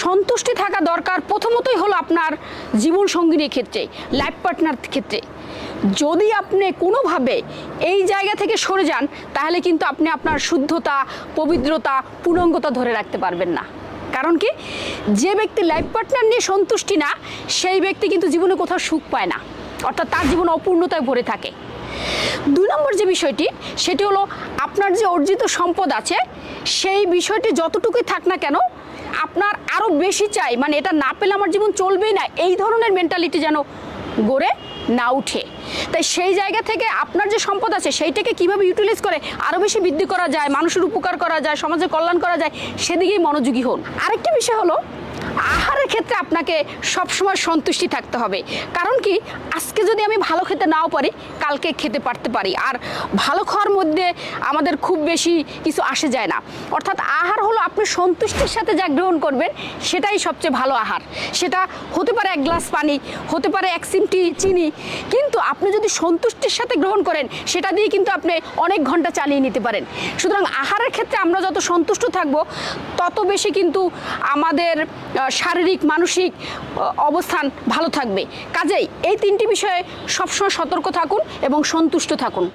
সন্তুষ্টি থাকা দরকার প্রথমতই হলো আপনার জীবন সঙ্গিনীর ক্ষেত্রে, লাইফ পার্টনার ক্ষেত্রে। যদি আপনি কোনোভাবে এই জায়গা থেকে সরে যান তাহলে কিন্তু আপনি আপনার শুদ্ধতা, পবিত্রতা, পূর্ণাঙ্গতা ধরে রাখতে পারবেন না। কারণ কি, যে ব্যক্তি লাইফ পার্টনার নিয়ে সন্তুষ্টি না, সেই ব্যক্তি কিন্তু জীবনে কোথাও সুখ পায় না, অর্থাৎ তার জীবন অপূর্ণতায় ভরে থাকে। 2 নম্বর যে বিষয়টি, সেটি হলো আপনার যে অর্জিত সম্পদ আছে সেই বিষয়টি যতটুকুই থাক না কেন আপনার আরও বেশি চাই, মানে এটা না পেলে আমার জীবন চলবেই না, এই ধরনের মেন্টালিটি যেন গড়ে না উঠে। তাই সেই জায়গা থেকে আপনার যে সম্পদ আছে সেইটাকে কিভাবে ইউটিলাইজ করে আরও বেশি বৃদ্ধি করা যায়, মানুষের উপকার করা যায়, সমাজের কল্যাণ করা যায়, সেদিকেই মনোযোগী হন। আরেকটি বিষয় হলো আহারের ক্ষেত্রে আপনাকে সবসময় সন্তুষ্টি থাকতে হবে। কারণ কি, আজকে যদি আমি ভালো খেতে নাও পারি, কালকে খেতে পারতে পারি। আর ভালো খাওয়ার মধ্যে আমাদের খুব বেশি কিছু আসে যায় না। অর্থাৎ আহার হলো আপনি সন্তুষ্টির সাথে যা গ্রহণ করবেন সেটাই সবচেয়ে ভালো আহার। সেটা হতে পারে 1 গ্লাস পানি, হতে পারে 1 চিমটি চিনি, কিন্তু আপনি যদি সন্তুষ্টির সাথে গ্রহণ করেন সেটা দিয়ে কিন্তু আপনি অনেক ঘন্টা চালিয়ে নিতে পারেন। সুতরাং আহারের ক্ষেত্রে আমরা যত সন্তুষ্ট থাকব তত বেশি কিন্তু আমাদের শারীরিক মানসিক অবস্থান ভালো থাকবে। কাজেই এই 3টি বিষয়ে সবসময় সতর্ক থাকুন এবং সন্তুষ্ট থাকুন।